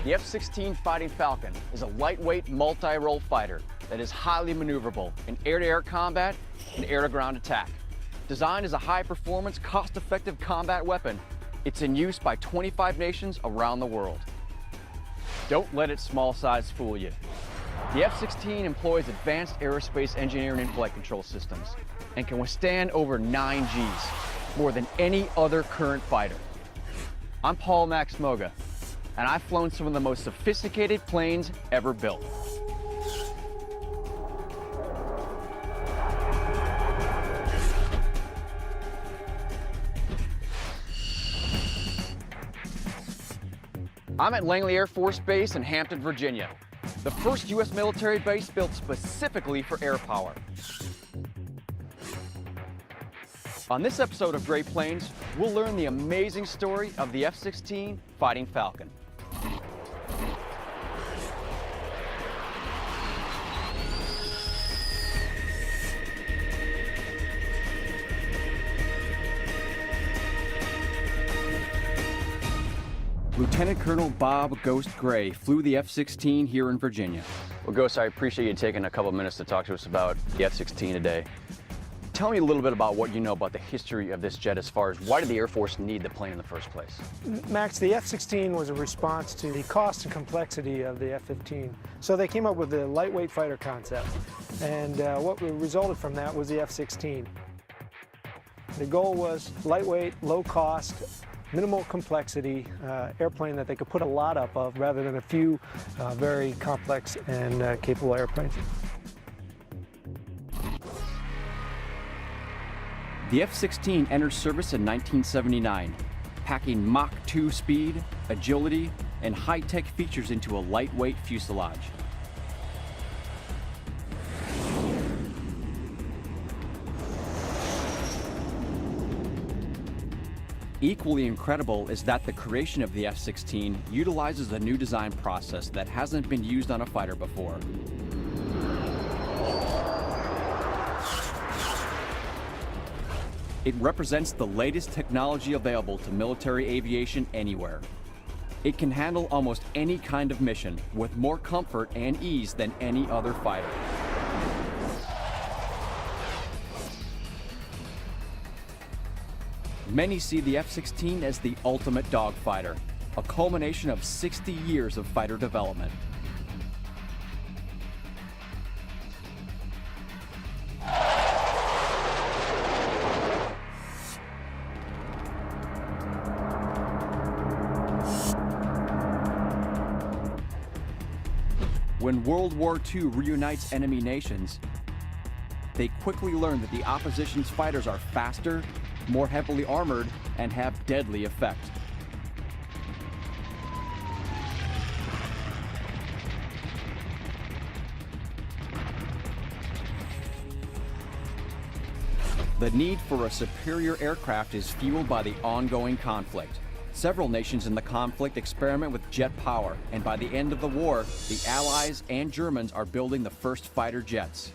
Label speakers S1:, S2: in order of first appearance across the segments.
S1: The F-16 Fighting Falcon is a lightweight multi-role fighter that is highly maneuverable in air-to-air combat and air-to-ground attack. Designed as a high-performance, cost-effective combat weapon, it's in use by 25 nations around the world. Don't let its small size fool you. The F-16 employs advanced aerospace engineering and flight control systems and can withstand over 9 Gs, more than any other current fighter. I'm Paul Max Moga, and I've flown some of the most sophisticated planes ever built. I'm at Langley Air Force Base in Hampton, Virginia, the first U.S. military base built specifically for air power. On this episode of Great Planes, we'll learn the amazing story of the F-16 Fighting Falcon. Lieutenant Colonel Bob Ghost Gray flew the F-16 here in Virginia. Well, Ghost, I appreciate you taking a couple of minutes to talk to us about the F-16 today. Tell me a little bit about what you know about the history of this jet as far as why did the Air Force need the plane in the first place?
S2: Max, the F-16 was a response to the cost and complexity of the F-15. So they came up with the lightweight fighter concept. And what resulted from that was the F-16. The goal was lightweight, low cost, minimal complexity airplane that they could put a lot up of rather than a few very complex and capable airplanes.
S1: The F-16 entered service in 1979, packing Mach 2 speed, agility, and high-tech features into a lightweight fuselage. Equally incredible is that the creation of the F-16 utilizes a new design process that hasn't been used on a fighter before. It represents the latest technology available to military aviation anywhere. It can handle almost any kind of mission with more comfort and ease than any other fighter. Many see the F-16 as the ultimate dogfighter, a culmination of 60 years of fighter development. When World War II reunites enemy nations, they quickly learn that the opposition's fighters are faster, more heavily armored, and have deadly effect. The need for a superior aircraft is fueled by the ongoing conflict. Several nations in the conflict experiment with jet power, and by the end of the war, the Allies and Germans are building the first fighter jets.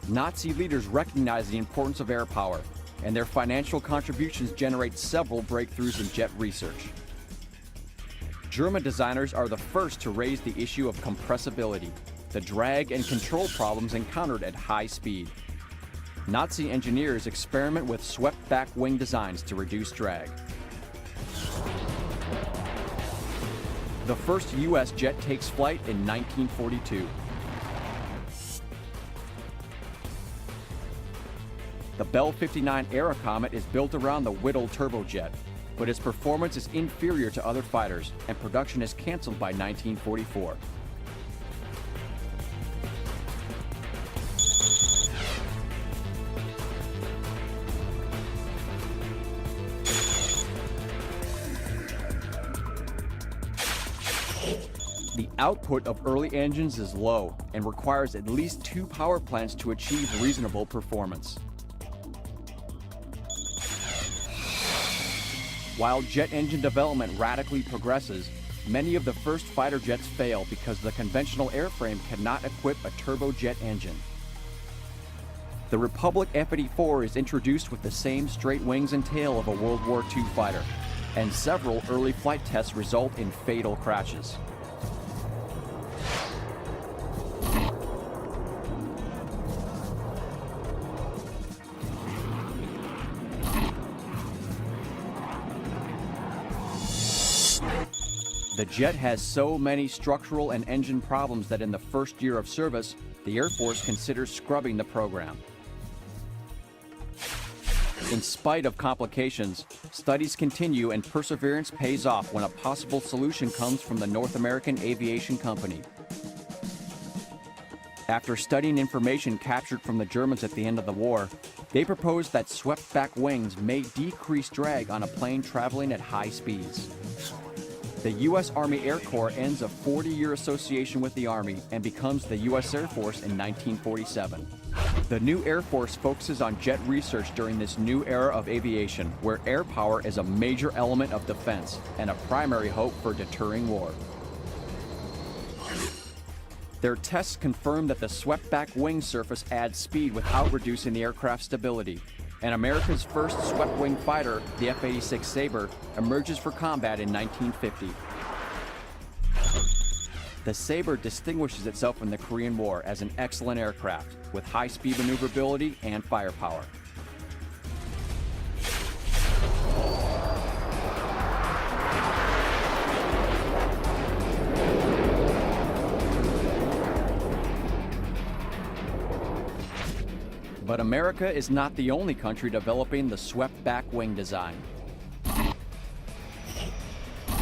S1: Nazi leaders recognize the importance of air power, and their financial contributions generate several breakthroughs in jet research. German designers are the first to raise the issue of compressibility, the drag and control problems encountered at high speed. Nazi engineers experiment with swept-back wing designs to reduce drag. The first U.S. jet takes flight in 1942. The Bell 59 Aerocomet is built around the Whittle turbojet, but its performance is inferior to other fighters, and production is canceled by 1944. The output of early engines is low and requires at least 2 power plants to achieve reasonable performance. While jet engine development radically progresses, many of the first fighter jets fail because the conventional airframe cannot equip a turbojet engine. The Republic F-84 is introduced with the same straight wings and tail of a World War II fighter, and several early flight tests result in fatal crashes. The jet has so many structural and engine problems that in the first year of service, the Air Force considers scrubbing the program. In spite of complications, studies continue and perseverance pays off when a possible solution comes from the North American Aviation Company. After studying information captured from the Germans at the end of the war, they proposed that swept-back wings may decrease drag on a plane traveling at high speeds. The U.S. Army Air Corps ends a 40-year association with the Army and becomes the U.S. Air Force in 1947. The new Air Force focuses on jet research during this new era of aviation, where air power is a major element of defense and a primary hope for deterring war. Their tests confirm that the swept-back wing surface adds speed without reducing the aircraft's stability, and America's first swept-wing fighter, the F-86 Sabre, emerges for combat in 1950. The Sabre distinguishes itself in the Korean War as an excellent aircraft with high-speed maneuverability and firepower. But America is not the only country developing the swept-back wing design.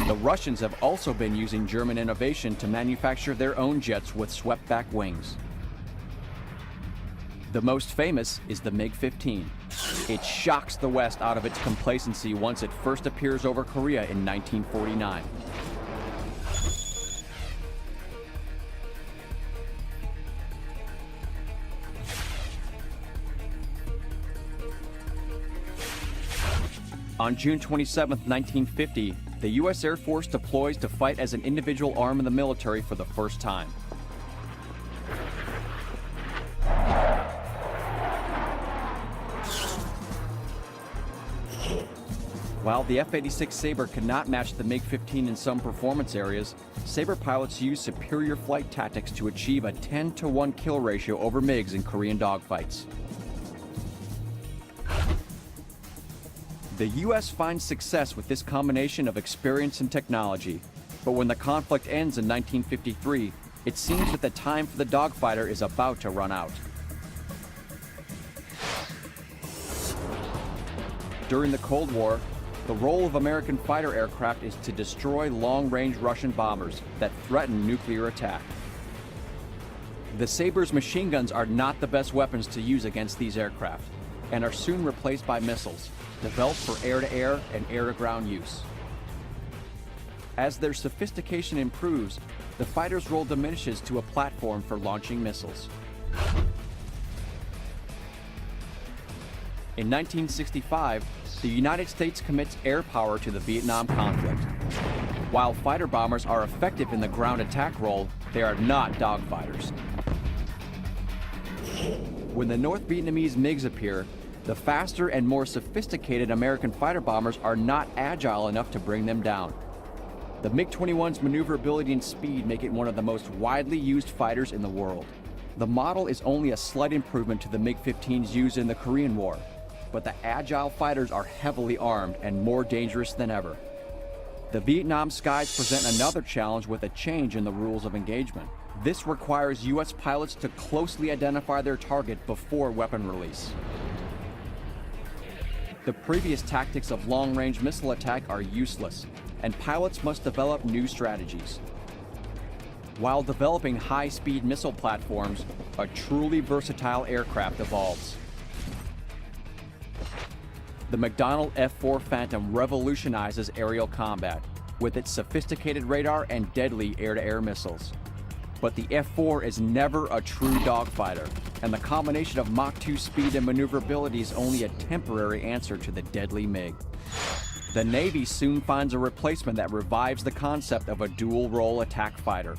S1: The Russians have also been using German innovation to manufacture their own jets with swept-back wings. The most famous is the MiG-15. It shocks the West out of its complacency once it first appears over Korea in 1949. On June 27, 1950, the U.S. Air Force deploys to fight as an individual arm in the military for the first time. While the F-86 Sabre could not match the MiG-15 in some performance areas, Sabre pilots used superior flight tactics to achieve a 10-to-1 kill ratio over MiGs in Korean dogfights. The U.S. finds success with this combination of experience and technology, but when the conflict ends in 1953, it seems that the time for the dogfighter is about to run out. During the Cold War, the role of American fighter aircraft is to destroy long-range Russian bombers that threaten nuclear attack. The Sabre's machine guns are not the best weapons to use against these aircraft, and are soon replaced by missiles, developed for air-to-air and air-to-ground use. As their sophistication improves, the fighter's role diminishes to a platform for launching missiles. In 1965, the United States commits air power to the Vietnam conflict. While fighter bombers are effective in the ground attack role, they are not dogfighters. When the North Vietnamese MiGs appear, the faster and more sophisticated American fighter bombers are not agile enough to bring them down. The MiG-21's maneuverability and speed make it one of the most widely used fighters in the world. The model is only a slight improvement to the MiG-15s used in the Korean War, but the agile fighters are heavily armed and more dangerous than ever. The Vietnam skies present another challenge with a change in the rules of engagement. This requires U.S. pilots to closely identify their target before weapon release. The previous tactics of long-range missile attack are useless, and pilots must develop new strategies. While developing high-speed missile platforms, a truly versatile aircraft evolves. The McDonnell F-4 Phantom revolutionizes aerial combat with its sophisticated radar and deadly air-to-air missiles. But the F-4 is never a true dogfighter, and the combination of Mach 2 speed and maneuverability is only a temporary answer to the deadly MiG. The Navy soon finds a replacement that revives the concept of a dual-role attack fighter.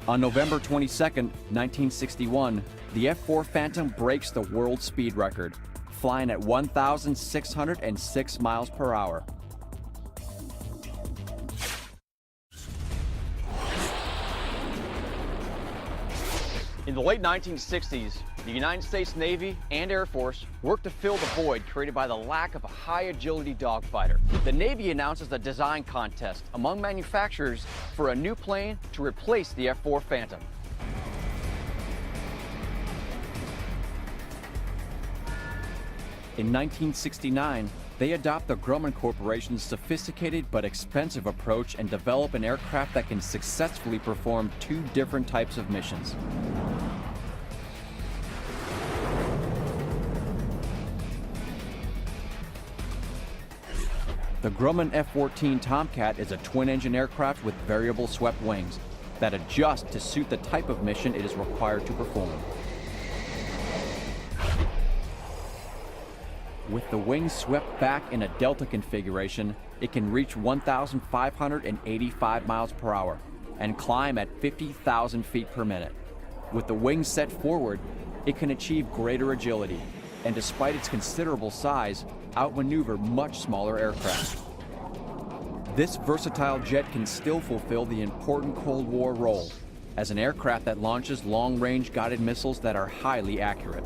S1: On November 22, 1961, the F-4 Phantom breaks the world speed record, flying at 1,606 miles per hour. In the late 1960s, the United States Navy and Air Force worked to fill the void created by the lack of a high-agility dogfighter. The Navy announces a design contest among manufacturers for a new plane to replace the F-4 Phantom. In 1969, they adopt the Grumman Corporation's sophisticated but expensive approach and develop an aircraft that can successfully perform two different types of missions. The Grumman F-14 Tomcat is a twin-engine aircraft with variable swept wings that adjust to suit the type of mission it is required to perform. With the wings swept back in a delta configuration, it can reach 1,585 miles per hour and climb at 50,000 feet per minute. With the wings set forward, it can achieve greater agility and, despite its considerable size, outmaneuver much smaller aircraft. This versatile jet can still fulfill the important Cold War role as an aircraft that launches long-range guided missiles that are highly accurate.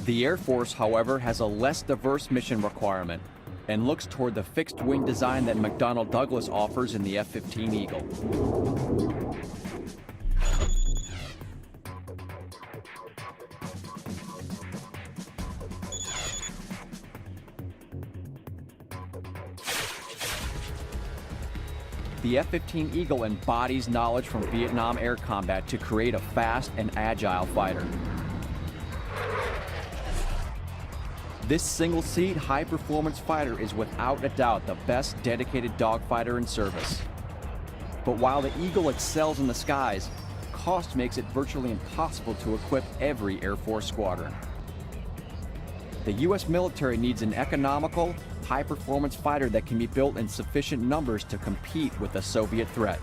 S1: The Air Force, however, has a less diverse mission requirement and looks toward the fixed-wing design that McDonnell Douglas offers in the F-15 Eagle. The F-15 Eagle embodies knowledge from Vietnam air combat to create a fast and agile fighter. This single-seat, high-performance fighter is without a doubt the best dedicated dogfighter in service. But while the Eagle excels in the skies, cost makes it virtually impossible to equip every Air Force squadron. The U.S. military needs an economical, high-performance fighter that can be built in sufficient numbers to compete with the Soviet threat.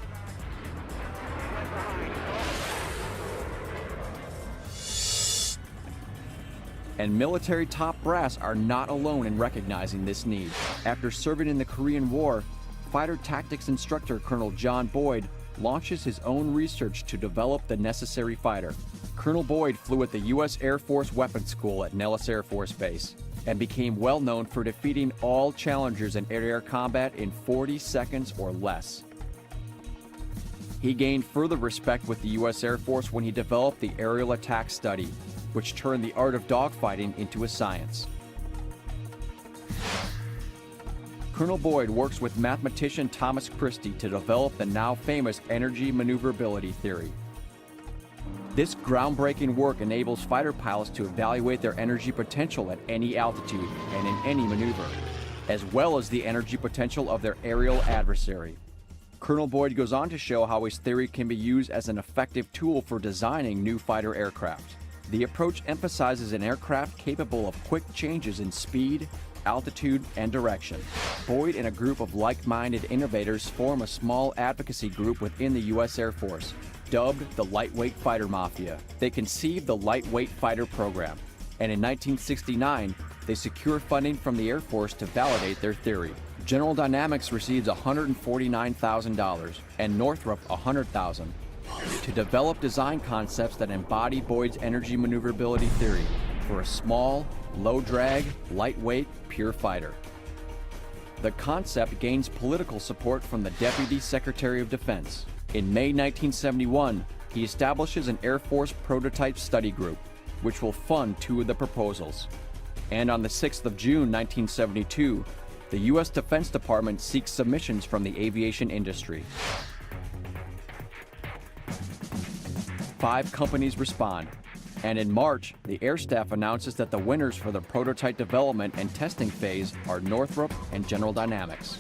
S1: And military top brass are not alone in recognizing this need. After serving in the Korean War, fighter tactics instructor Colonel John Boyd launches his own research to develop the necessary fighter. Colonel Boyd flew at the U.S. Air Force Weapons School at Nellis Air Force Base and became well known for defeating all challengers in air-to-air combat in 40 seconds or less. He gained further respect with the U.S. Air Force when he developed the aerial attack study, which turned the art of dogfighting into a science. Colonel Boyd works with mathematician Thomas Christie to develop the now famous energy maneuverability theory. This groundbreaking work enables fighter pilots to evaluate their energy potential at any altitude and in any maneuver, as well as the energy potential of their aerial adversary. Colonel Boyd goes on to show how his theory can be used as an effective tool for designing new fighter aircraft. The approach emphasizes an aircraft capable of quick changes in speed, altitude, and direction. Boyd and a group of like-minded innovators form a small advocacy group within the U.S. Air Force, dubbed the Lightweight Fighter Mafia. They conceived the Lightweight Fighter program, and in 1969, they secure funding from the Air Force to validate their theory. General Dynamics receives $149,000 and Northrop $100,000 to develop design concepts that embody Boyd's energy maneuverability theory for a small, low-drag, lightweight, pure fighter. The concept gains political support from the Deputy Secretary of Defense. In May 1971, he establishes an Air Force prototype study group, which will fund two of the proposals. And on the 6th of June 1972, the U.S. Defense Department seeks submissions from the aviation industry. 5 companies respond: And in March, the Air Staff announces that the winners for the prototype development and testing phase are Northrop and General Dynamics.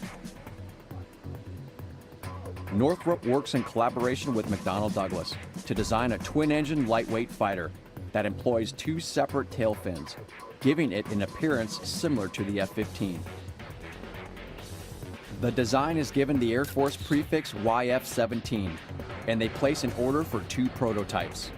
S1: Northrop works in collaboration with McDonnell Douglas to design a twin-engine lightweight fighter that employs two separate tail fins, giving it an appearance similar to the F-15. The design is given the Air Force prefix YF-17, and they place an order for two prototypes.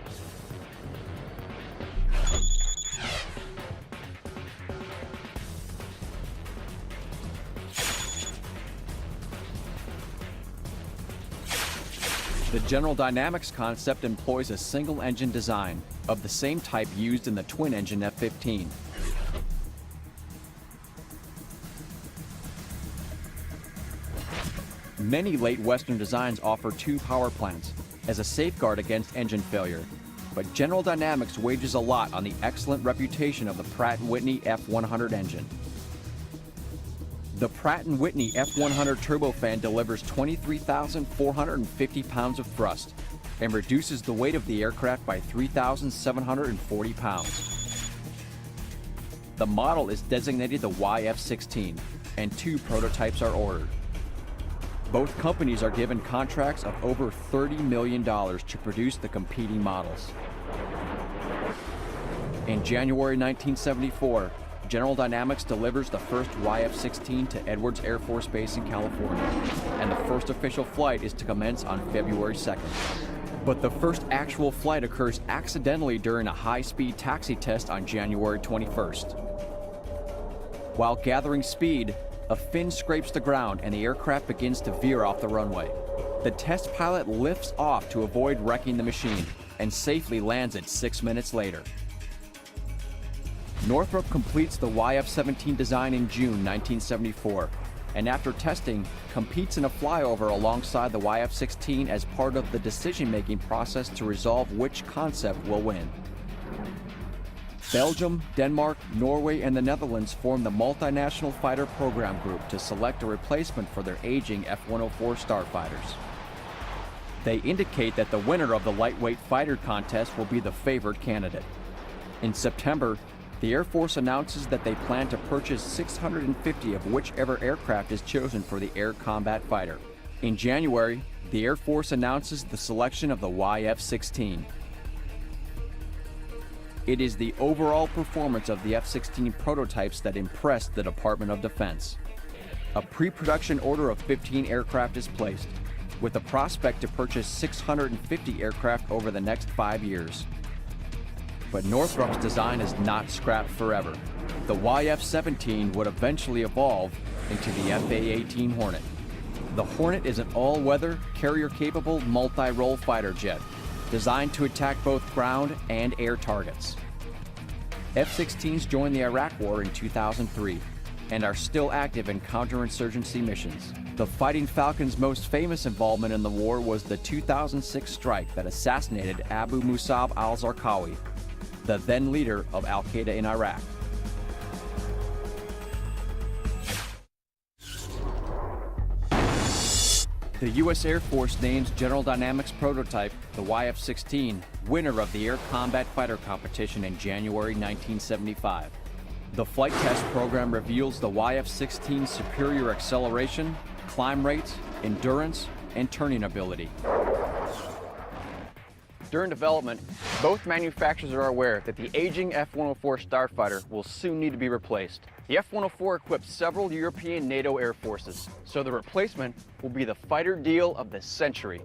S1: The General Dynamics concept employs a single-engine design of the same type used in the twin-engine F-15. Many late Western designs offer two power plants as a safeguard against engine failure, but General Dynamics wages a lot on the excellent reputation of the Pratt & Whitney F-100 engine. The Pratt & Whitney F-100 turbofan delivers 23,450 pounds of thrust and reduces the weight of the aircraft by 3,740 pounds. The model is designated the YF-16, and two prototypes are ordered. Both companies are given contracts of over $30 million to produce the competing models. In January 1974, General Dynamics delivers the first YF-16 to Edwards Air Force Base in California, and the first official flight is to commence on February 2nd. But the first actual flight occurs accidentally during a high-speed taxi test on January 21st. While gathering speed, a fin scrapes the ground and the aircraft begins to veer off the runway. The test pilot lifts off to avoid wrecking the machine and safely lands it 6 minutes later. Northrop completes the YF-17 design in June 1974, and after testing, competes in a flyover alongside the YF-16 as part of the decision-making process to resolve which concept will win. Belgium, Denmark, Norway, and the Netherlands formed the Multinational Fighter Program Group to select a replacement for their aging F-104 starfighters. They indicate that the winner of the lightweight fighter contest will be the favored candidate. In September, the Air Force announces that they plan to purchase 650 of whichever aircraft is chosen for the Air Combat Fighter. In January, the Air Force announces the selection of the YF-16. It is the overall performance of the F-16 prototypes that impressed the Department of Defense. A pre-production order of 15 aircraft is placed, with a prospect to purchase 650 aircraft over the next 5 years. But Northrop's design is not scrapped forever. The YF-17 would eventually evolve into the FA-18 Hornet. The Hornet is an all-weather, carrier-capable, multi-role fighter jet, designed to attack both ground and air targets. F-16s joined the Iraq War in 2003 and are still active in counterinsurgency missions. The Fighting Falcon's most famous involvement in the war was the 2006 strike that assassinated Abu Musab al-Zarqawi, the then leader of al-Qaeda in Iraq. The U.S. Air Force names General Dynamics prototype, the YF-16, winner of the Air Combat Fighter competition in January 1975. The flight test program reveals the YF-16's superior acceleration, climb rates, endurance, and turning ability.
S3: During development, both manufacturers are aware that the aging F-104 starfighter will soon need to be replaced. The F-104 equips several European NATO air forces, so the replacement will be the fighter deal of the century.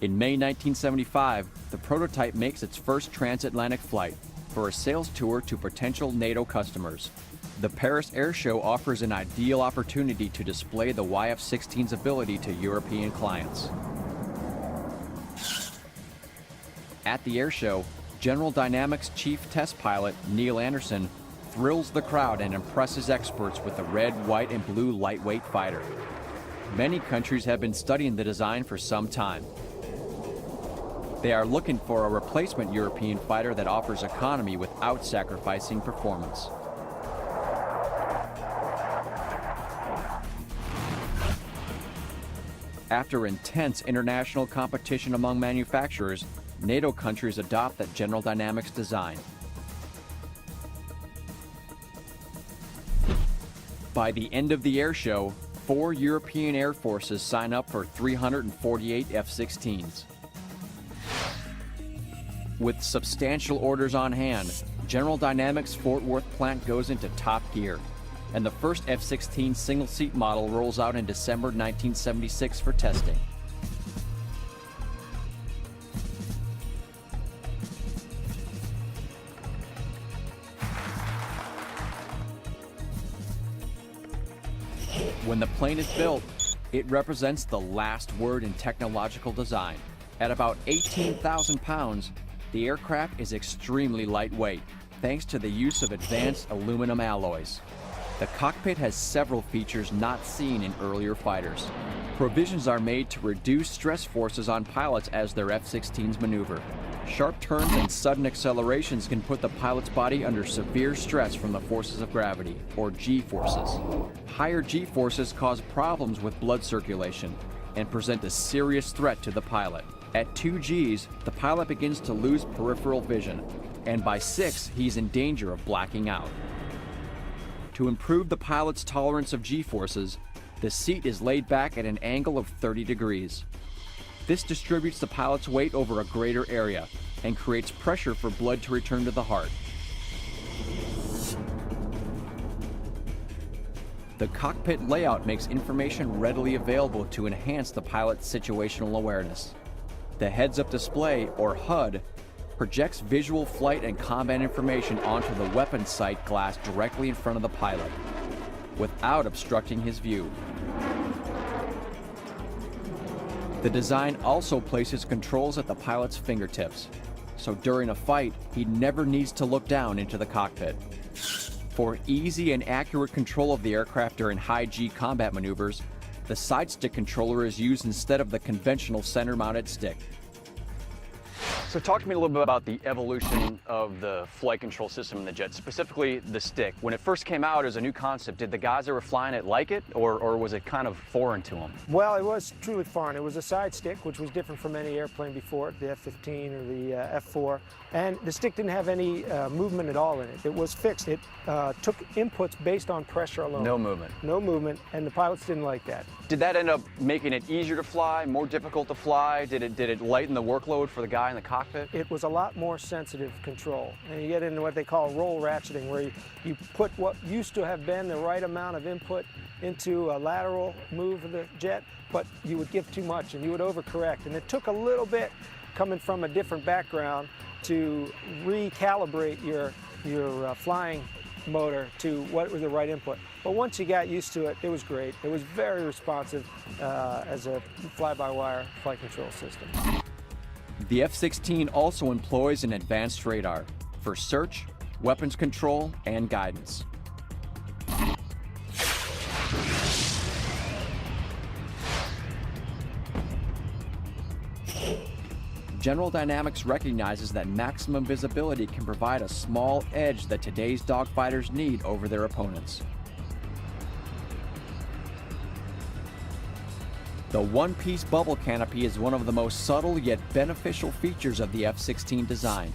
S1: In May 1975, the prototype makes its first transatlantic flight for a sales tour to potential NATO customers. The Paris Air Show offers an ideal opportunity to display the YF-16's ability to European clients. At the air show, General Dynamics chief test pilot Neil Anderson thrills the crowd and impresses experts with the red, white, and blue lightweight fighter. Many countries have been studying the design for some time. They are looking for a replacement European fighter that offers economy without sacrificing performance.
S3: After intense international competition among manufacturers, NATO countries adopt that General Dynamics design. By the end of the air show, 4 European air forces sign up for 348 F-16s. With substantial orders on hand, General Dynamics' Fort Worth plant goes into top gear, and the first F-16 single-seat model rolls out in December 1976 for testing. When the plane is built, it represents the last word in technological design. At about 18,000 pounds, the aircraft is extremely lightweight, thanks to the use of advanced aluminum alloys. The cockpit has several features not seen in earlier fighters. Provisions are made to reduce stress forces on pilots as their F-16s maneuver. Sharp turns and sudden accelerations can put the pilot's body under severe stress from the forces of gravity, or G-forces. Higher G-forces cause problems with blood circulation and present a serious threat to the pilot. At 2 Gs, the pilot begins to lose peripheral vision, and by 6, he's in danger of blacking out. To improve the pilot's tolerance of G-forces, the seat is laid back at an angle of 30 degrees. This distributes the pilot's weight over a greater area and creates pressure for blood to return to the heart. The cockpit layout makes information readily available to enhance the pilot's situational awareness. The heads-up display, or HUD, projects visual flight and combat information onto the weapon sight glass directly in front of the pilot, without obstructing his view. The design also places controls at the pilot's fingertips, so during a fight, he never needs to look down into the cockpit. For easy and accurate control of the aircraft during high G combat maneuvers, the side stick controller is used instead of the conventional center-mounted stick. So talk to me a little bit about the evolution of the flight control system in the jet, specifically the stick. When it first came out as a new concept, did the guys that were flying it like it, or was it kind of foreign to them?
S2: Well, it was truly foreign. It was a side stick, which was different from any airplane before it, the F-15 or the F-4. And the stick didn't have any movement at all in it. It was fixed. It took inputs based on pressure alone.
S3: No movement.
S2: No movement, and the pilots didn't like that.
S3: Did that end up making it easier to fly, more difficult to fly? Did it lighten the workload for the guy in the cockpit?
S2: It was a lot more sensitive control. And you get into what they call roll ratcheting, where you put what used to have been the right amount of input into a lateral move of the jet, but you would give too much and you would overcorrect. And it took a little bit, coming from a different background, to recalibrate your flying motor to what was the right input. But once you got used to it, it was great. It was very responsive as a fly-by-wire flight control system.
S3: The F-16 also employs an advanced radar for search, weapons control, and guidance. General Dynamics recognizes that maximum visibility can provide a small edge that today's dogfighters need over their opponents. The one-piece bubble canopy is one of the most subtle yet beneficial features of the F-16 design.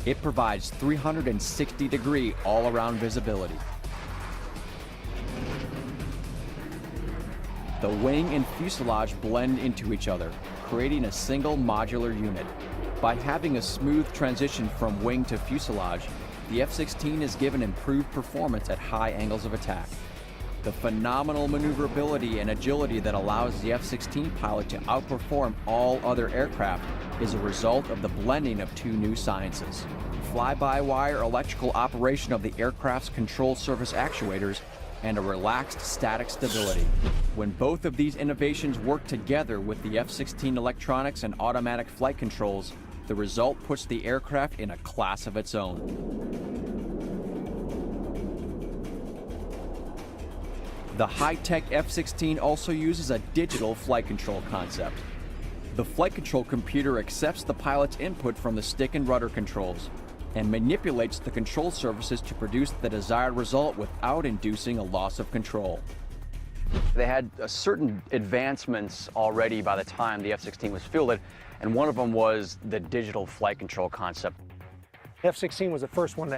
S3: It provides 360-degree all-around visibility. The wing and fuselage blend into each other, creating a single modular unit. By having a smooth transition from wing to fuselage, the F-16 is given improved performance at high angles of attack. The phenomenal maneuverability and agility that allows the F-16 pilot to outperform all other aircraft is a result of the blending of two new sciences: fly-by-wire electrical operation of the aircraft's control surface actuators and a relaxed static stability. When both of these innovations work together with the F-16 electronics and automatic flight controls, the result puts the aircraft in a class of its own. The high-tech F-16 also uses a digital flight control concept. The flight control computer accepts the pilot's input from the stick and rudder controls and manipulates the control surfaces to produce the desired result without inducing a loss of control. They had certain advancements already by the time the F-16 was fielded, and one of them was the digital flight control concept.
S2: The F-16 was the first one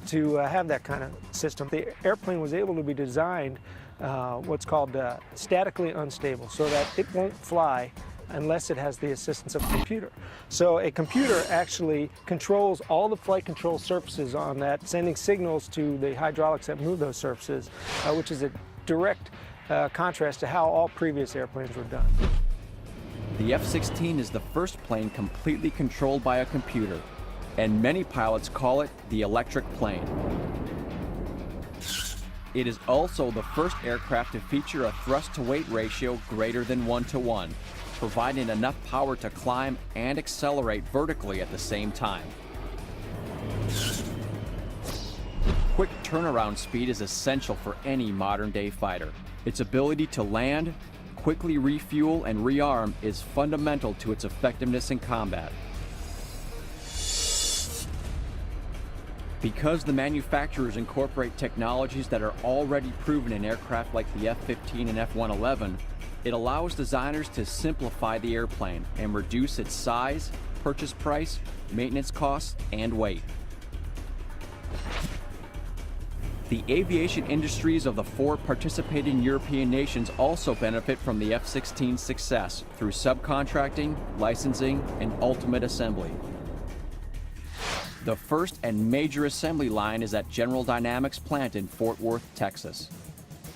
S2: to have that kind of system. The airplane was able to be designed what's called statically unstable, so that it won't fly unless it has the assistance of a computer. So a computer actually controls all the flight control surfaces on that, sending signals to the hydraulics that move those surfaces, which is a direct contrast to how all previous airplanes were done.
S4: The F-16 is the first plane completely controlled by a computer, and many pilots call it the electric plane. It is also the first aircraft to feature a thrust-to-weight ratio greater than 1:1, providing enough power to climb and accelerate vertically at the same time. Quick turnaround speed is essential for any modern-day fighter. Its ability to land, quickly refuel, and rearm is fundamental to its effectiveness in combat. Because the manufacturers incorporate technologies that are already proven in aircraft like the F-15 and F-111, it allows designers to simplify the airplane and reduce its size, purchase price, maintenance costs, and weight. The aviation industries of the 4 participating European nations also benefit from the F-16's success through subcontracting, licensing, and ultimate assembly. The first and major assembly line is at General Dynamics plant in Fort Worth, Texas.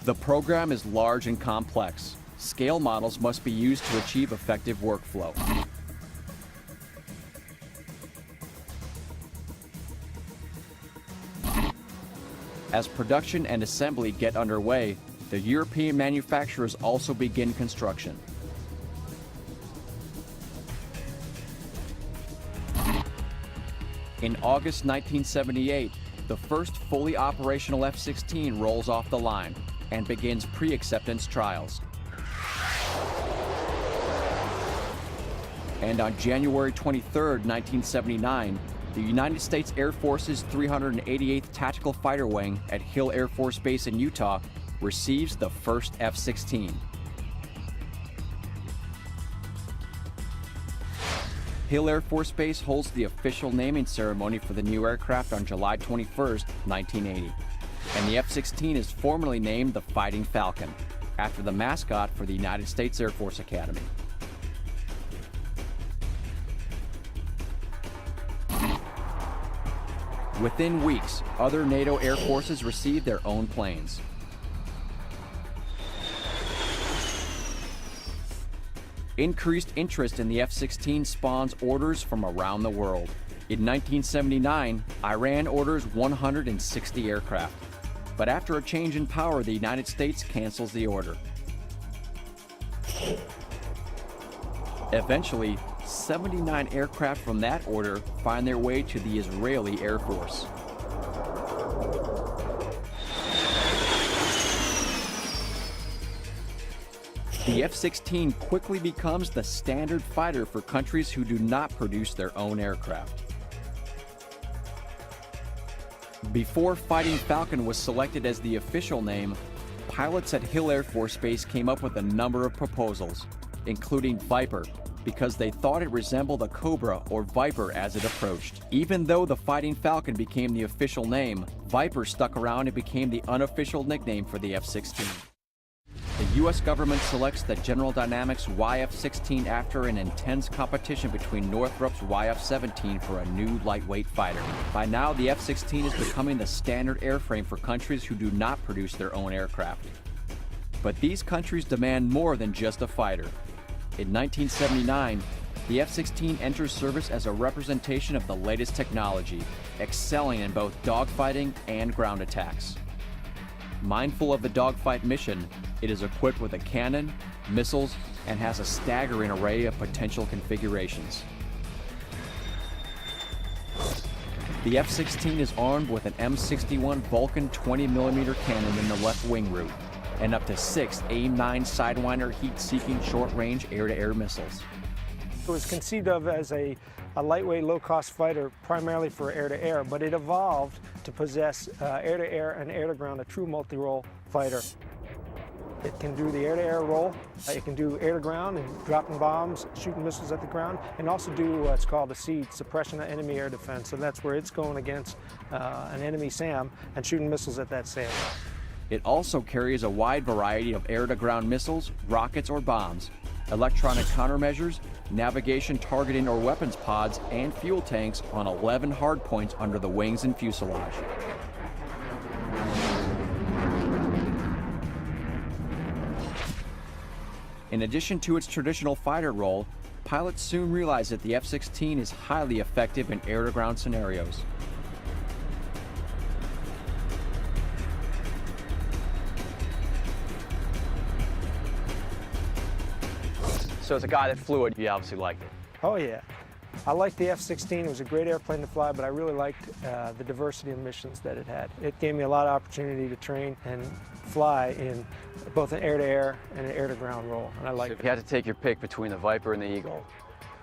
S4: The program is large and complex. Scale models must be used to achieve effective workflow. As production and assembly get underway, the European manufacturers also begin construction. In August 1978, the first fully operational F-16 rolls off the line and begins pre-acceptance trials. And on January 23, 1979, the United States Air Force's 388th Tactical Fighter Wing at Hill Air Force Base in Utah receives the first F-16. Hill Air Force Base holds the official naming ceremony for the new aircraft on July 21, 1980. And the F-16 is formally named the Fighting Falcon, after the mascot for the United States Air Force Academy. Within weeks, other NATO air forces received their own planes. Increased interest in the F-16 spawns orders from around the world. In 1979, Iran orders 160 aircraft. But after a change in power, the United States cancels the order. Eventually, 79 aircraft from that order find their way to the Israeli Air Force. The F-16 quickly becomes the standard fighter for countries who do not produce their own aircraft. Before Fighting Falcon was selected as the official name, pilots at Hill Air Force Base came up with a number of proposals, including Viper, because they thought it resembled a Cobra or Viper as it approached. Even though the Fighting Falcon became the official name, Viper stuck around and became the unofficial nickname for the F-16. The U.S. government selects the General Dynamics YF-16 after an intense competition between Northrop's YF-17 for a new lightweight fighter. By now, the F-16 is becoming the standard airframe for countries who do not produce their own aircraft. But these countries demand more than just a fighter. In 1979, the F-16 enters service as a representation of the latest technology, excelling in both dogfighting and ground attacks. Mindful of the dogfight mission, it is equipped with a cannon, missiles, and has a staggering array of potential configurations. The F-16 is armed with an M61 Vulcan 20mm cannon in the left wing root, and up to 6 AIM-9 Sidewinder heat-seeking short-range air-to-air missiles.
S2: It was conceived of as a lightweight, low-cost fighter primarily for air-to-air, but it evolved to possess air-to-air and air-to-ground, a true multi-role fighter. It can do the air-to-air roll. It can do air-to-ground and dropping bombs, shooting missiles at the ground, and also do what's called a SEAD, suppression of enemy air defense. So that's where it's going against an enemy SAM and shooting missiles at that SAM.
S4: It also carries a wide variety of air-to-ground missiles, rockets, or bombs, electronic countermeasures, navigation, targeting, or weapons pods, and fuel tanks on 11 hardpoints under the wings and fuselage. In addition to its traditional fighter role, pilots soon realized that the F-16 is highly effective in air-to-ground scenarios.
S3: So as a guy that flew it, you obviously liked it.
S2: Oh yeah. I liked the F-16. It was a great airplane to fly, but I really liked the diversity of missions that it had. It gave me a lot of opportunity to train and fly in both an air-to-air and an air-to-ground role, and I liked
S3: If
S2: it.
S3: you had to take your pick between the Viper and the Eagle,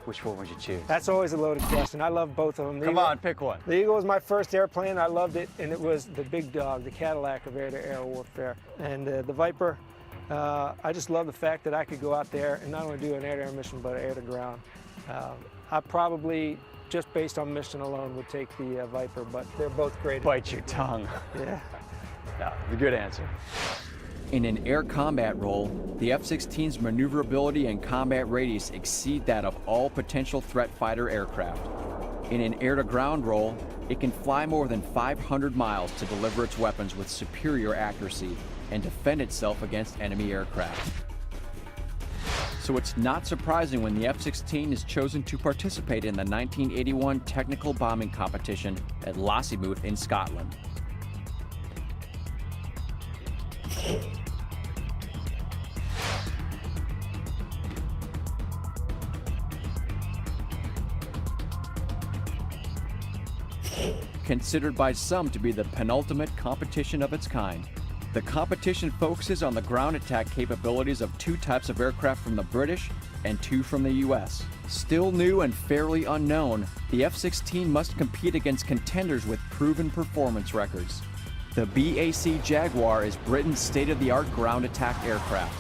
S3: which one would you choose?
S2: That's always a loaded question. I love both of them.
S3: Come on, pick one.
S2: The Eagle was my first airplane. I loved it, and it was the big dog, the Cadillac of air-to-air warfare. And the Viper, I just love the fact that I could go out there and not only do an air-to-air mission, but air-to-ground. I probably, just based on mission alone, would take the Viper, but they're both great.
S3: Bite your tongue.
S2: Yeah.
S3: Yeah, a good answer.
S4: In an air combat role, the F-16's maneuverability and combat radius exceed that of all potential threat fighter aircraft. In an air-to-ground role, it can fly more than 500 miles to deliver its weapons with superior accuracy and defend itself against enemy aircraft. So it's not surprising when the F-16 is chosen to participate in the 1981 technical bombing competition at Lossiemouth in Scotland. Considered by some to be the penultimate competition of its kind. The competition focuses on the ground attack capabilities of two types of aircraft from the British and two from the US. Still new and fairly unknown, the F-16 must compete against contenders with proven performance records. The BAC Jaguar is Britain's state-of-the-art ground attack aircraft.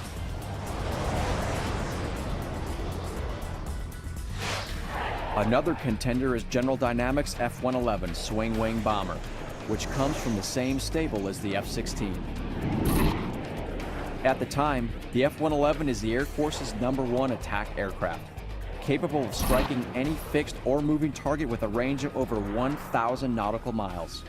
S4: Another contender is General Dynamics F-111 Swing Wing Bomber, which comes from the same stable as the F-16. At the time, the F-111 is the Air Force's #1 attack aircraft, capable of striking any fixed or moving target with a range of over 1,000 nautical miles.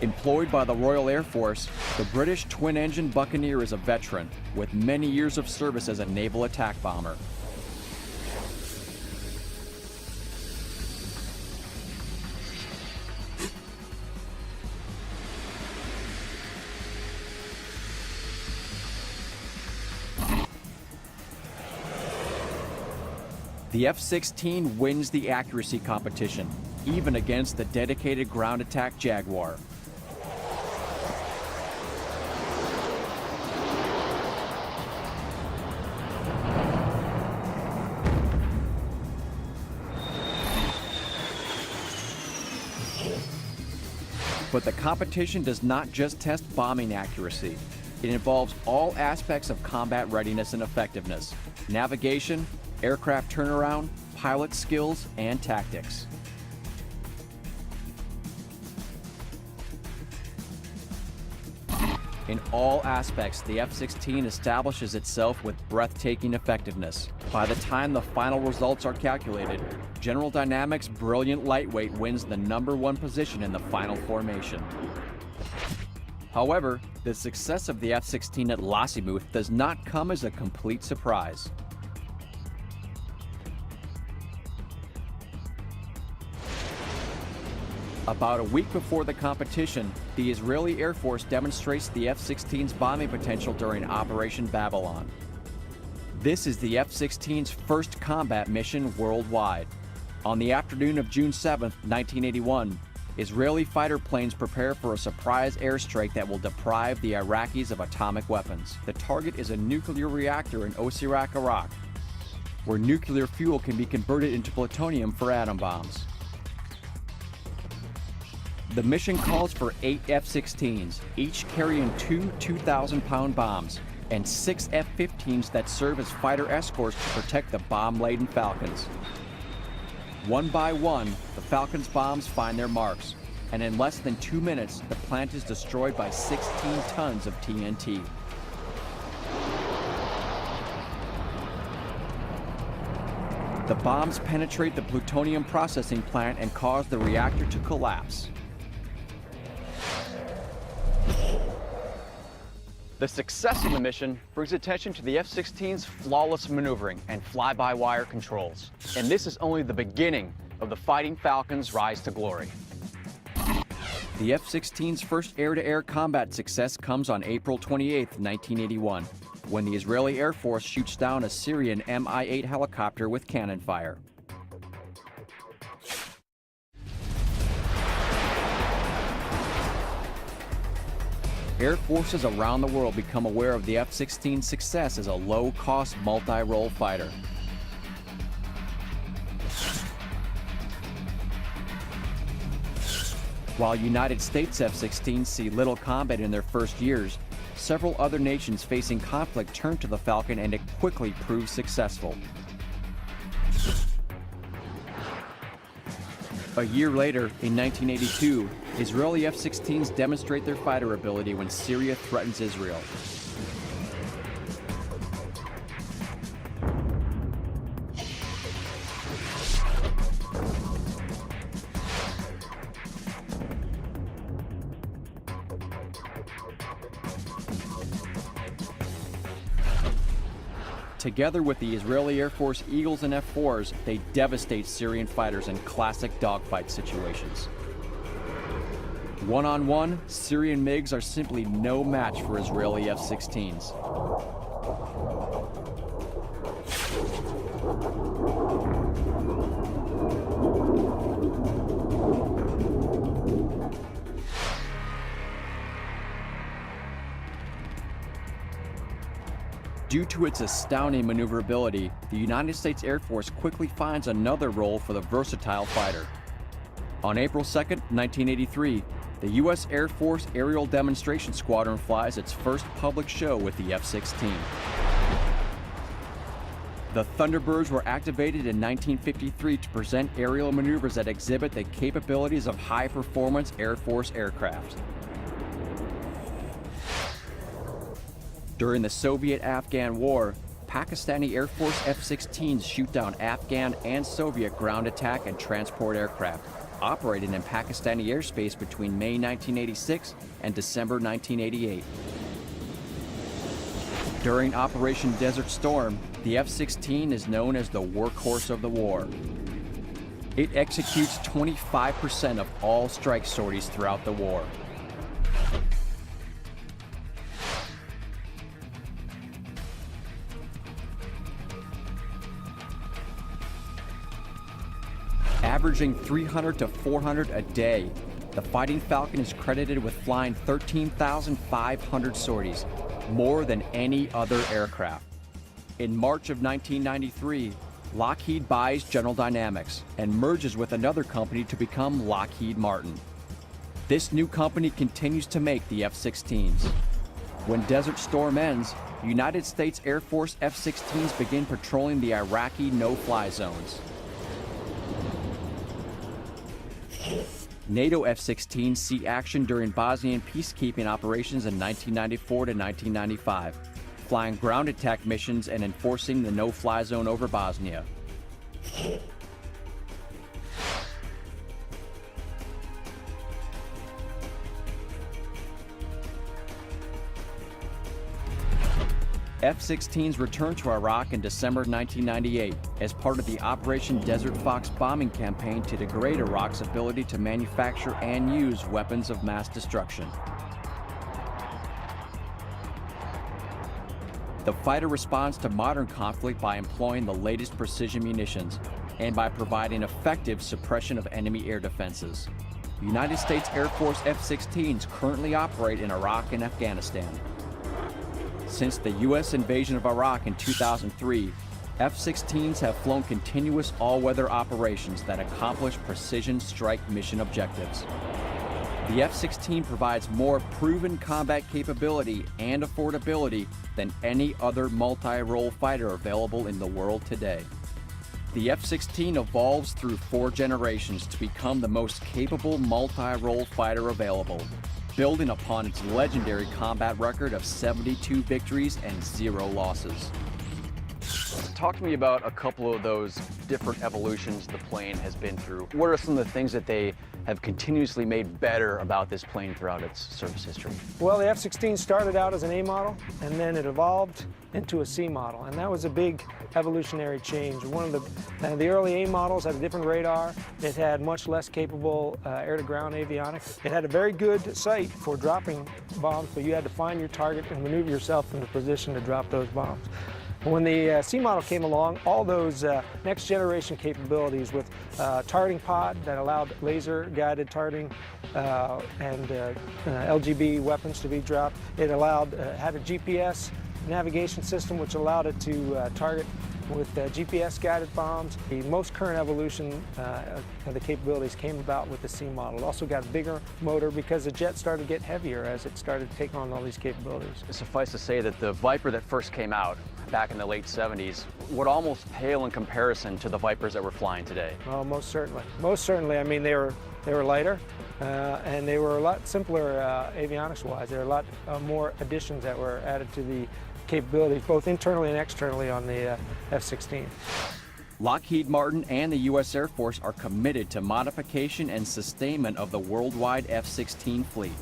S4: Employed by the Royal Air Force, the British twin-engine Buccaneer is a veteran with many years of service as a naval attack bomber. The F-16 wins the accuracy competition, even against the dedicated ground attack Jaguar. But the competition does not just test bombing accuracy. It involves all aspects of combat readiness and effectiveness: navigation, aircraft turnaround, pilot skills, and tactics. In all aspects, the F-16 establishes itself with breathtaking effectiveness. By the time the final results are calculated, General Dynamics' brilliant lightweight wins the #1 position in the final formation. However, the success of the F-16 at Lossiemouth does not come as a complete surprise. About a week before the competition, the Israeli Air Force demonstrates the F-16's bombing potential during Operation Babylon. This is the F-16's first combat mission worldwide. On the afternoon of June 7, 1981, Israeli fighter planes prepare for a surprise airstrike that will deprive the Iraqis of atomic weapons. The target is a nuclear reactor in Osirak, Iraq, where nuclear fuel can be converted into plutonium for atom bombs. The mission calls for 8 F-16s, each carrying two 2,000-pound bombs, and 6 F-15s that serve as fighter escorts to protect the bomb-laden Falcons. One by one, the Falcon's bombs find their marks, and in less than 2 minutes, the plant is destroyed by 16 tons of TNT. The bombs penetrate the plutonium processing plant and cause the reactor to collapse.
S1: The success of the mission brings attention to the F-16's flawless maneuvering and fly-by-wire controls. And this is only the beginning of the Fighting Falcon's rise to glory.
S4: The F-16's first air-to-air combat success comes on April 28, 1981, when the Israeli Air Force shoots down a Syrian Mi-8 helicopter with cannon fire. Air forces around the world become aware of the F-16's success as a low-cost multi-role fighter. While United States F-16s see little combat in their first years, several other nations facing conflict turn to the Falcon and it quickly proves successful. A year later, in 1982, Israeli F-16s demonstrate their fighter ability when Syria threatens Israel. Together with the Israeli Air Force Eagles and F-4s, they devastate Syrian fighters in classic dogfight situations. One-on-one, Syrian MiGs are simply no match for Israeli F-16s. Due to its astounding maneuverability, the United States Air Force quickly finds another role for the versatile fighter. On April 2, 1983, the U.S. Air Force Aerial Demonstration Squadron flies its first public show with the F-16. The Thunderbirds were activated in 1953 to present aerial maneuvers that exhibit the capabilities of high-performance Air Force aircraft. During the Soviet-Afghan War, Pakistani Air Force F-16s shoot down Afghan and Soviet ground attack and transport aircraft, operating in Pakistani airspace between May 1986 and December 1988. During Operation Desert Storm, the F-16 is known as the workhorse of the war. It executes 25% of all strike sorties throughout the war. Averaging 300 to 400 a day, the Fighting Falcon is credited with flying 13,500 sorties, more than any other aircraft. In March of 1993, Lockheed buys General Dynamics and merges with another company to become Lockheed Martin. This new company continues to make the F-16s. When Desert Storm ends, United States Air Force F-16s begin patrolling the Iraqi no-fly zones. NATO F-16s see action during Bosnian peacekeeping operations in 1994 to 1995, flying ground attack missions and enforcing the no-fly zone over Bosnia. F-16s returned to Iraq in December 1998 as part of the Operation Desert Fox bombing campaign to degrade Iraq's ability to manufacture and use weapons of mass destruction. The fighter responds to modern conflict by employing the latest precision munitions and by providing effective suppression of enemy air defenses. United States Air Force F-16s currently operate in Iraq and Afghanistan. Since the U.S. invasion of Iraq in 2003, F-16s have flown continuous all-weather operations that accomplish precision strike mission objectives. The F-16 provides more proven combat capability and affordability than any other multi-role fighter available in the world today. The F-16 evolves through 4 generations to become the most capable multi-role fighter available, building upon its legendary combat record of 72 victories and 0 losses.
S3: Talk to me about a couple of those different evolutions the plane has been through. What are some of the things that they have continuously made better about this plane throughout its service history?
S2: Well, the F-16 started out as an A model, and then it evolved into a C model, and that was a big evolutionary change. One of the early A models had a different radar. It had much less capable air-to-ground avionics. It had a very good sight for dropping bombs, but you had to find your target and maneuver yourself into position to drop those bombs. When the C model came along, all those next generation capabilities with targeting pod that allowed laser guided targeting and LGB weapons to be dropped. It allowed, had a GPS navigation system which allowed it to target with GPS guided bombs. The most current evolution of the capabilities came about with the C model. It also got a bigger motor because the jet started to get heavier as it started to take on all these capabilities.
S3: Suffice to say that the Viper that first came out back in the late 70s would almost pale in comparison to the Vipers that we're flying today.
S2: Oh, most certainly. Most certainly. I mean, they were lighter and they were a lot simpler avionics-wise. There were a lot more additions that were added to the capabilities, both internally and externally on the F-16.
S4: Lockheed Martin and the U.S. Air Force are committed to modification and sustainment of the worldwide F-16 fleet.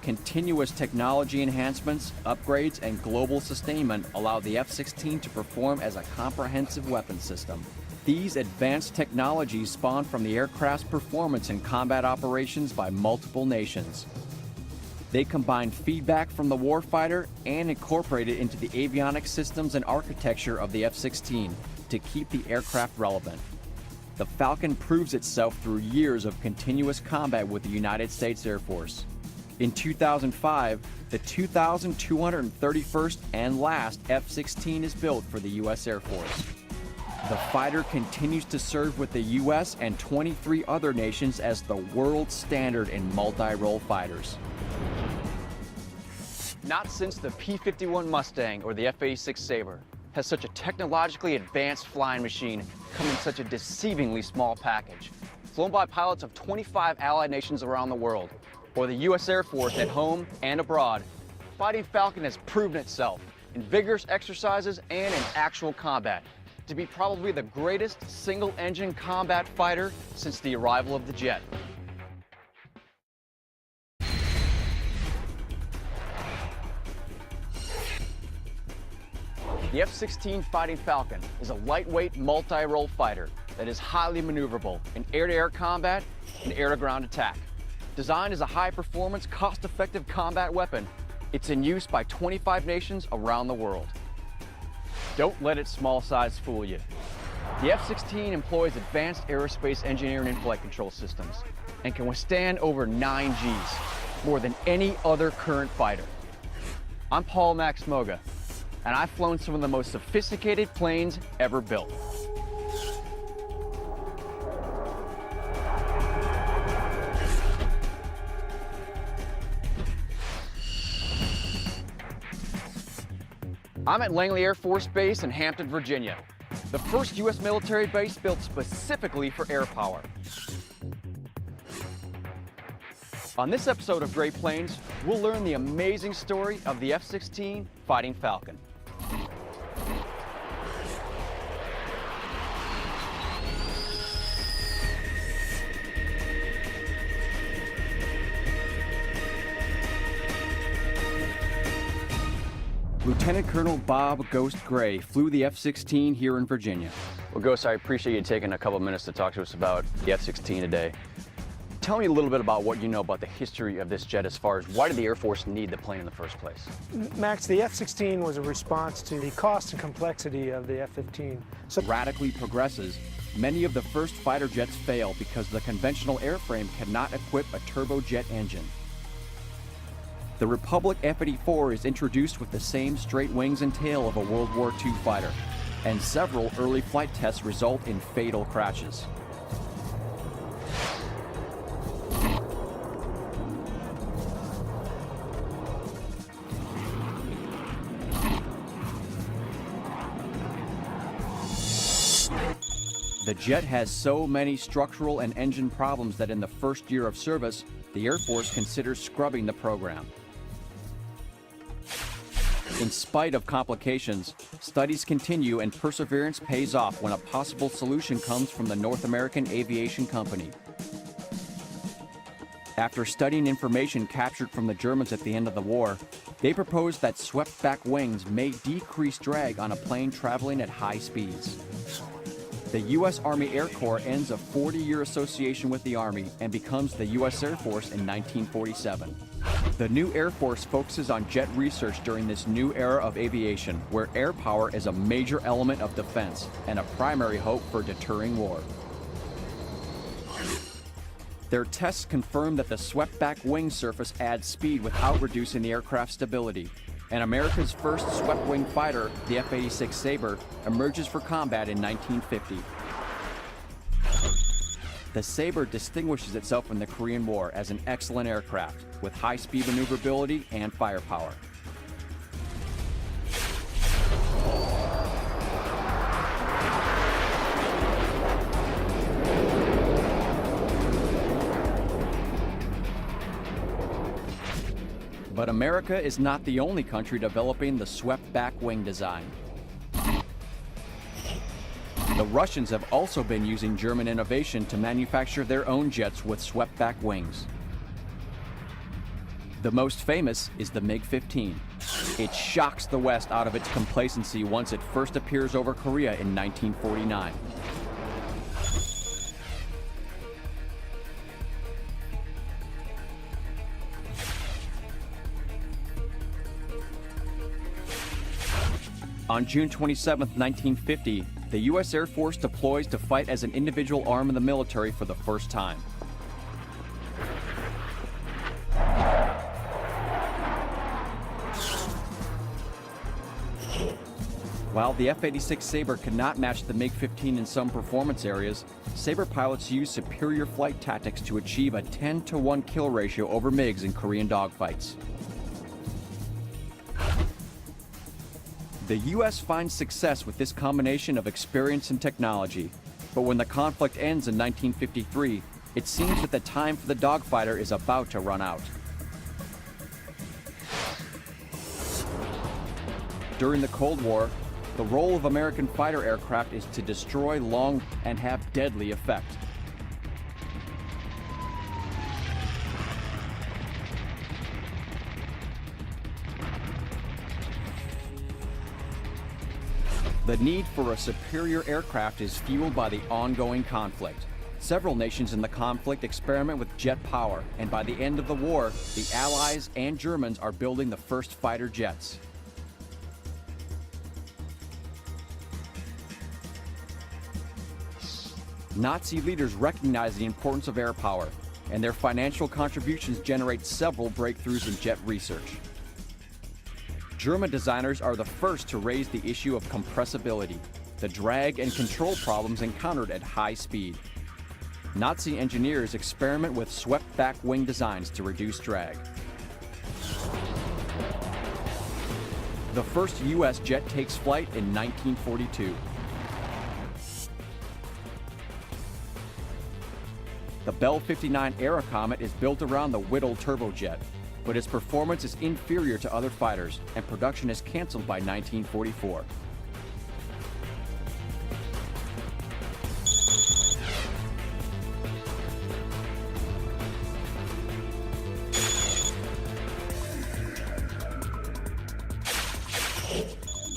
S4: Continuous technology enhancements, upgrades, and global sustainment allow the F-16 to perform as a comprehensive weapon system. These advanced technologies spawn from the aircraft's performance in combat operations by multiple nations. They combine feedback from the warfighter and incorporate it into the avionics systems and architecture of the F-16 to keep the aircraft relevant. The Falcon proves itself through years of continuous combat with the United States Air Force. In 2005, the 2,231st and last F-16 is built for the U.S. Air Force. The fighter continues to serve with the U.S. and 23 other nations as the world standard in multi-role fighters.
S3: Not since the P-51 Mustang or the F-86 Sabre has such a technologically advanced flying machine come in such a deceivingly small package. Flown by pilots of 25 allied nations around the world, or the U.S. Air Force at home and abroad, Fighting Falcon has proven itself in vigorous exercises and in actual combat to be probably the greatest single-engine combat fighter since the arrival of the jet. The F-16 Fighting Falcon is a lightweight multi-role fighter that is highly maneuverable in air-to-air combat and air-to-ground attack. Designed as a high-performance, cost-effective combat weapon, it's in use by 25 nations around the world. Don't let its small size fool you. The F-16 employs advanced aerospace engineering and flight control systems and can withstand over 9 Gs, more than any other current fighter. I'm Paul Max Moga, and I've flown some of the most sophisticated planes ever built. I'm at Langley Air Force Base in Hampton, Virginia, the first U.S. military base built specifically for air power. On this episode of Great Planes, we'll learn the amazing story of the F-16 Fighting Falcon.
S4: Lieutenant Colonel Bob Ghost Gray flew the F-16 here in Virginia.
S3: Well, Ghost, I appreciate you taking a couple minutes to talk to us about the F-16 today. Tell me a little bit about what you know about the history of this jet as far as why did the Air Force need the plane in the first place?
S2: Max, the F-16 was a response to the cost and complexity of the F-15.
S4: So radically progresses, many of the first fighter jets fail because the conventional airframe cannot equip a turbojet engine. The Republic F-84 is introduced with the same straight wings and tail of a World War II fighter, and several early flight tests result in fatal crashes. The jet has so many structural and engine problems that in the first year of service, the Air Force considers scrubbing the program. In spite of complications, studies continue and perseverance pays off when a possible solution comes from the North American Aviation Company. After studying information captured from the Germans at the end of the war, they proposed that swept-back wings may decrease drag on a plane traveling at high speeds. The U.S. Army Air Corps ends a 40-year association with the Army and becomes the U.S. Air Force in 1947. The new Air Force focuses on jet research during this new era of aviation, where air power is a major element of defense and a primary hope for deterring war. Their tests confirm that the swept-back wing surface adds speed without reducing the aircraft's stability, and America's first swept-wing fighter, the F-86 Sabre, emerges for combat in 1950. The Sabre distinguishes itself in the Korean War as an excellent aircraft with high-speed maneuverability and firepower. But America is not the only country developing the swept-back wing design. The Russians have also been using German innovation to manufacture their own jets with swept-back wings. The most famous is the MiG-15. It shocks the West out of its complacency once it first appears over Korea in 1949. On June 27, 1950, the U.S. Air Force deploys to fight as an individual arm in the military for the first time. While the F-86 Sabre could not match the MiG-15 in some performance areas, Sabre pilots used superior flight tactics to achieve a 10-to-1 kill ratio over MiGs in Korean dogfights. The U.S. finds success with this combination of experience and technology, but when the conflict ends in 1953, it seems that the time for the dogfighter is about to run out. During the Cold War, the role of American fighter aircraft is to destroy long and have deadly effect. The need for a superior aircraft is fueled by the ongoing conflict. Several nations in the conflict experiment with jet power, and by the end of the war, the Allies and Germans are building the first fighter jets. Nazi leaders recognize the importance of air power, and their financial contributions generate several breakthroughs in jet research. German designers are the first to raise the issue of compressibility, the drag and control problems encountered at high speed. Nazi engineers experiment with swept-back wing designs to reduce drag. The first U.S. jet takes flight in 1942. The Bell 59 Aerocomet is built around the Whittle turbojet, but its performance is inferior to other fighters, and production is canceled by 1944.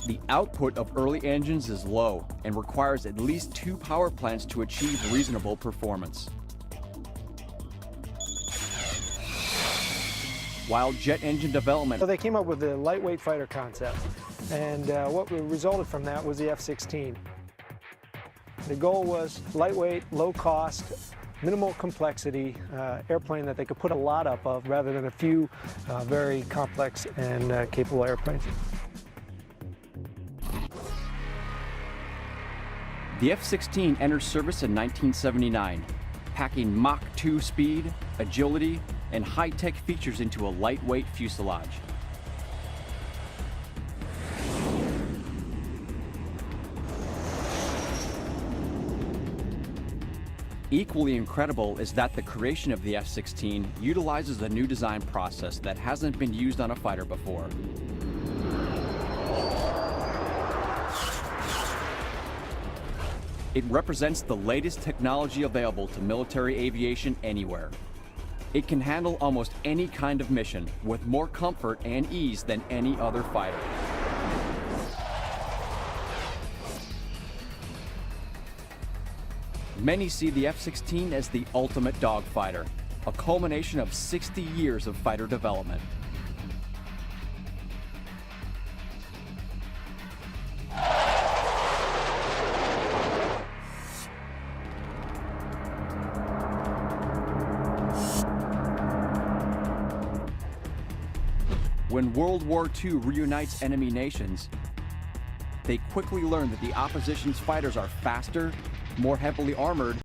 S4: The output of early engines is low and requires at least 2 power plants to achieve reasonable performance. While jet engine development...
S2: So they came up with the lightweight fighter concept, and what resulted from that was the F-16. The goal was lightweight, low cost, minimal complexity airplane that they could put a lot up of rather than a few very complex and capable airplanes.
S4: The F-16 entered service in 1979, packing Mach 2 speed, agility, and high-tech features into a lightweight fuselage. Equally incredible is that the creation of the F-16 utilizes a new design process that hasn't been used on a fighter before. It represents the latest technology available to military aviation anywhere. It can handle almost any kind of mission with more comfort and ease than any other fighter. Many see the F-16 as the ultimate dogfighter, a culmination of 60 years of fighter development. When World War II reunites enemy nations, they quickly learn that the opposition's fighters are faster, more heavily armored,